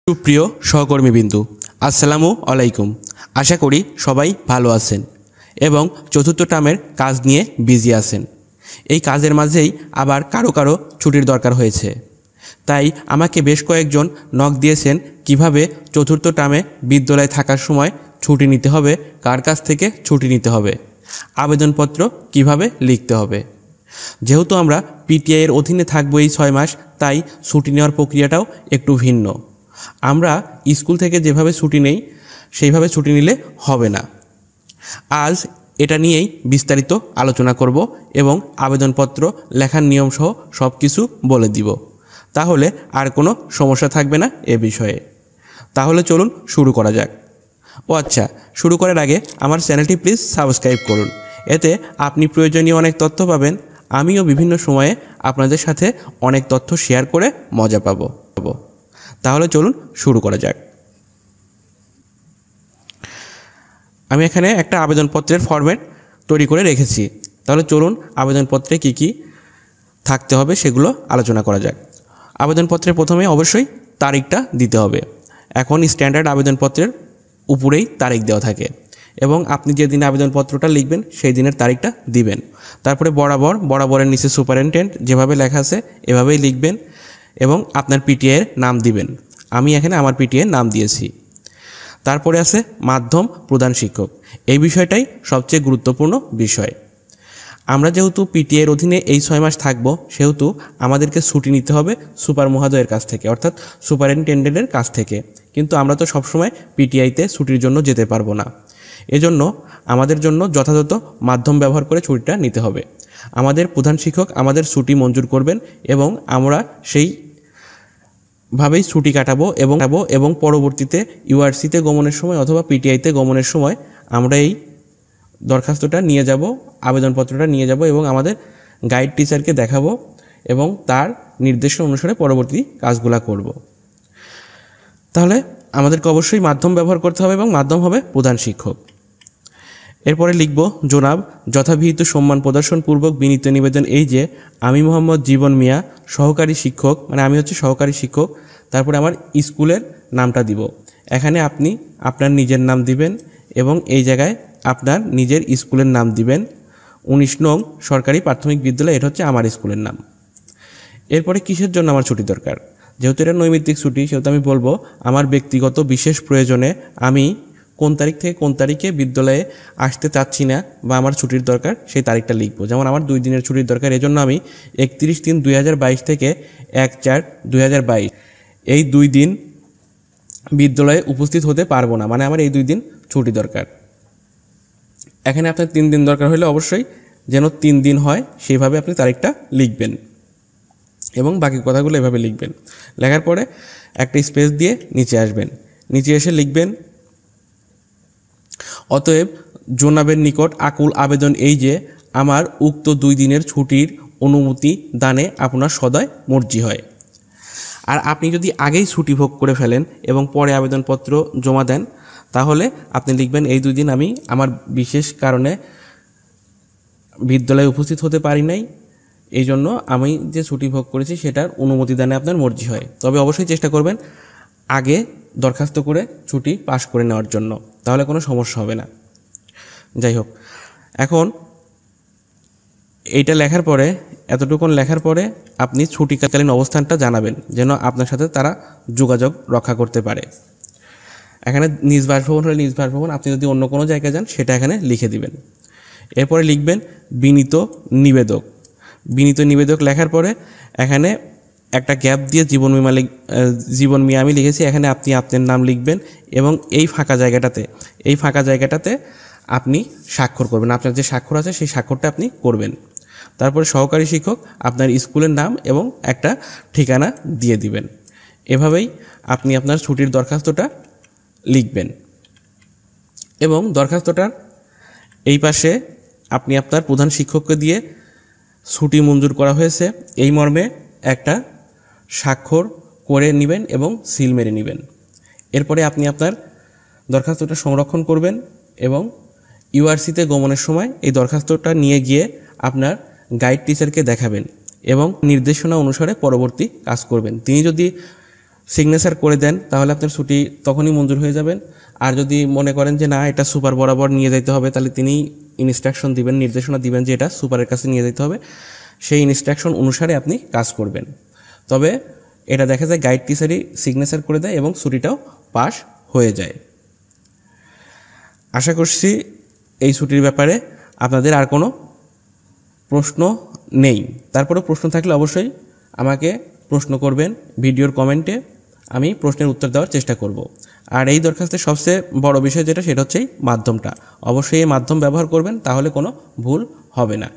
সুপ্রিয় সহকর্মীবৃন্দু, আসসালামু আলাইকুম। আশা করি সবাই ভালো আছেন এবং চতুর্থ টার্মের কাজ নিয়ে বিজি আছেন। এই কাজের মাঝেই আবার কারো কারো ছুটির দরকার হয়েছে, তাই আমাকে বেশ কয়েকজন নক দিয়েছেন কিভাবে চতুর্থ টার্মে বিদ্যালয়ে থাকার সময় ছুটি নিতে হবে, কার কাছ থেকে ছুটি নিতে হবে, আবেদনপত্র কিভাবে লিখতে হবে। যেহেতু আমরা পিটিআই এর অধীনে থাকবো এই 6 মাস, তাই ছুটি নেওয়ার প্রক্রিয়াটাও একটু ভিন্ন। আমরা স্কুল থেকে যেভাবে ছুটি নেই সেইভাবে ছুটি নিলে হবে না। আজ এটা নিয়েই বিস্তারিত আলোচনা করব এবং আবেদনপত্র লেখার নিয়মসহ সব কিছু বলে দিব, তাহলে আর কোনো সমস্যা থাকবে না এ বিষয়ে। তাহলে চলুন শুরু করা যাক। আচ্ছা, শুরু করার আগে আমার চ্যানেলটি প্লিজ সাবস্ক্রাইব করুন, এতে আপনি প্রয়োজনীয় অনেক তথ্য পাবেন। আমিও বিভিন্ন সময়ে আপনাদের সাথে অনেক তথ্য শেয়ার করে মজা পাবো। তাহলে চলুন শুরু করা যাক। আমি এখানে একটা আবেদনপত্রের ফরম্যাট তৈরি করে রেখেছি, তাহলে চলুন আবেদনপত্রে কি কি থাকতে হবে সেগুলো আলোচনা করা যাক। আবেদনপত্রে প্রথমে অবশ্যই তারিখটা দিতে হবে। এখন স্ট্যান্ডার্ড আবেদনপত্রের উপরেই তারিখ দেওয়া থাকে এবং আপনি যেদিন আবেদনপত্রটা লিখবেন সেই দিনের তারিখটা দিবেন। তারপরে বরাবরের নিচে সুপারিনটেন্ডেন্ট যেভাবে লেখা আছে এভাবেই লিখবেন এবং আপনার পিটিআইয়ের নাম দিবেন। আমি এখানে আমার পিটিআইয়ের নাম দিয়েছি। তারপরে আছে মাধ্যম প্রধান শিক্ষক। এই বিষয়টাই সবচেয়ে গুরুত্বপূর্ণ বিষয়। আমরা যেহেতু পিটিআইয়ের অধীনে এই 6 মাস থাকব, সেহেতু আমাদেরকে ছুটি নিতে হবে সুপার মহোদয়ের কাছ থেকে, অর্থাৎ সুপারিনটেন্ডেন্টের কাছ থেকে। কিন্তু আমরা তো সবসময় পিটিআইতে ছুটির জন্য যেতে পারবো না, এজন্য আমাদের জন্য যথাযথ মাধ্যম ব্যবহার করে ছুটিটা নিতে হবে। আমাদের প্রধান শিক্ষক আমাদের ছুটি মঞ্জুর করবেন এবং আমরা সেইভাবেই ছুটি কাটাবো এবং পরবর্তীতে ইউআরসিতে গমনের সময় অথবা পিটিআইতে গমনের সময় আমরা এই দরখাস্তটা নিয়ে যাব, আবেদনপত্রটা নিয়ে যাব এবং আমাদের গাইড টিচারকে দেখাবো এবং তার নির্দেশনা অনুসারে পরবর্তী কাজগুলো করব। তাহলে আমাদেরকে অবশ্যই মাধ্যম ব্যবহার করতে হবে এবং মাধ্যম হবে প্রধান শিক্ষক। এরপরে লিখব, জনাব, যথাবিহিত সম্মান প্রদর্শনপূর্বক বিনীত নিবেদন এই যে আমি মোহাম্মদ জীবন মিয়া, সহকারী শিক্ষক, মানে আমি হচ্ছে সহকারী শিক্ষক। তারপরে আমার স্কুলের নামটা দিব। এখানে আপনি আপনার নিজের নাম দিবেন এবং এই জায়গায় আপনার নিজের স্কুলের নাম দিবেন। 19 নং সরকারি প্রাথমিক বিদ্যালয়, এটা হচ্ছে আমার স্কুলের নাম। এরপরে কিসের জন্য আমার ছুটি দরকার, যেহেতু এটা নৈমিত্তিক ছুটি সেহেতু আমি বলবো আমার ব্যক্তিগত বিশেষ প্রয়োজনে আমি কোন তারিখ থেকে কোন তারিখে বিদ্যালয়ে আসতে চাচ্ছি না বা আমার ছুটির দরকার সেই তারিখটা লিখবো। যেমন আমার 2 দিনের ছুটির দরকার, এজন্য আমি 31/3/2022 থেকে 1/4/2022 এই 2 দিন বিদ্যালয়ে উপস্থিত হতে পারবো না, মানে আমার এই 2 দিন ছুটি দরকার। এখানে আপনার 3 দিন দরকার হলে অবশ্যই যেন 3 দিন হয় সেইভাবে আপনি তারিখটা লিখবেন এবং বাকি কথাগুলো এভাবে লিখবেন। লেখার পরে একটা স্পেস দিয়ে নিচে আসবেন, নিচে এসে লিখবেন, অতএব জনাবের নিকট আকুল আবেদন এই যে আমার উক্ত 2 দিনের ছুটির অনুমতি দানে আপনার সদয় মর্জি হয়। আর আপনি যদি আগেই ছুটি ভোগ করে ফেলেন এবং পরে আবেদনপত্র জমা দেন, তাহলে আপনি লিখবেন এই 2 দিন আমি আমার বিশেষ কারণে বিদ্যালয়ে উপস্থিত হতে পারি নাই, এই জন্য আমি যে ছুটি ভোগ করেছি সেটার অনুমতি দানে আপনার মর্জি হয়। তবে অবশ্যই চেষ্টা করবেন আগে দরখাস্ত করে ছুটি পাস করে নেওয়ার জন্য, তাহলে কোনো সমস্যা হবে না। যাই হোক, এখন এইটা লেখার পরে, এতটুকুন লেখার পরে আপনি ছুটিকালীন অবস্থানটা জানাবেন যেন আপনার সাথে তারা যোগাযোগ রক্ষা করতে পারে। এখানে নিজ বাসভবন হলে নিজ বাসভবন, আপনি যদি অন্য কোনো জায়গায় যান সেটা এখানে লিখে দিবেন। এরপরে লিখবেন বিনীত নিবেদক। বিনীত নিবেদক লেখার পরে এখানে একটা গ্যাপ দিয়ে জীবন মিয়া আমি লিখেছি, এখানে আপনি আপনার নাম লিখবেন এবং এই ফাঁকা জায়গাটাতে আপনি স্বাক্ষর করবেন। আপনার যে স্বাক্ষর আছে সেই স্বাক্ষরটা আপনি করবেন। তারপরে সহকারী শিক্ষক, আপনার স্কুলের নাম এবং একটা ঠিকানা দিয়ে দিবেন। এভাবেই আপনি আপনার ছুটির দরখাস্তটা লিখবেন এবং দরখাস্তটার এই পাশে আপনি আপনার প্রধান শিক্ষককে দিয়ে ছুটি মঞ্জুর করা হয়েছে এই মর্মে একটা স্বাক্ষর করে নেবেন এবং সিল মেরে নেবেন। এরপরে আপনি আপনার দরখাস্তটা সংরক্ষণ করবেন এবং ইউআরসিতে গমনের সময় এই দরখাস্তটা নিয়ে গিয়ে আপনার গাইড টিচারকে দেখাবেন এবং নির্দেশনা অনুসারে পরবর্তী কাজ করবেন। তিনি যদি সিগনেচার করে দেন তাহলে আপনার ছুটি তখনই মঞ্জুর হয়ে যাবেন। আর যদি মনে করেন যে না এটা সুপার বরাবর নিয়ে যেতে হবে, তাহলে তিনি ইনস্ট্রাকশন দিবেন, নির্দেশনা দিবেন যে এটা সুপারের কাছে নিয়ে যেতে হবে, সেই ইনস্ট্রাকশন অনুসারে আপনি কাজ করবেন। তবে এটা দেখা যায় গাইড টিচারই সিগনেচার করে দেয় এবং ছুটিটাও পাস হয়ে যায়। আশা করছি এই ছুটির ব্যাপারে আপনাদের আর কোনো প্রশ্ন নেই। তারপরেও প্রশ্ন থাকলে অবশ্যই আমাকে প্রশ্ন করবেন ভিডিওর কমেন্টে, আমি প্রশ্নের উত্তর দেওয়ার চেষ্টা করব। আর এই দরখাস্তের সবচেয়ে বড় বিষয় যেটা, সেটা হচ্ছে মাধ্যমটা। অবশ্যই এই মাধ্যম ব্যবহার করবেন, তাহলে কোনো ভুল হবে না।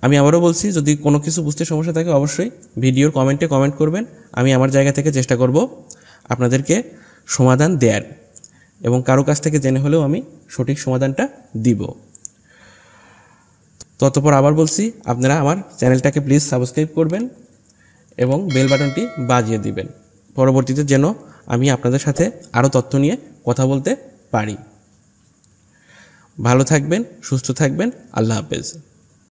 আমি আবারও বলছি, যদি কোনো কিছু বুঝতে সমস্যা থাকে অবশ্যই ভিডিওর কমেন্টে কমেন্ট করবেন। আমি আমার জায়গা থেকে চেষ্টা করব আপনাদেরকে সমাধান দেওয়ার, এবং কারো কাছ থেকে জেনে হলেও আমি সঠিক সমাধানটা দিব। ততপর আবার বলছি, আপনারা আমার চ্যানেলটাকে প্লিজ সাবস্ক্রাইব করবেন এবং বেল বাটনটি বাজিয়ে দিবেন, পরবর্তীতে যেন আমি আপনাদের সাথে আরও তথ্য নিয়ে কথা বলতে পারি। ভালো থাকবেন, সুস্থ থাকবেন। আল্লাহ হাফেজ।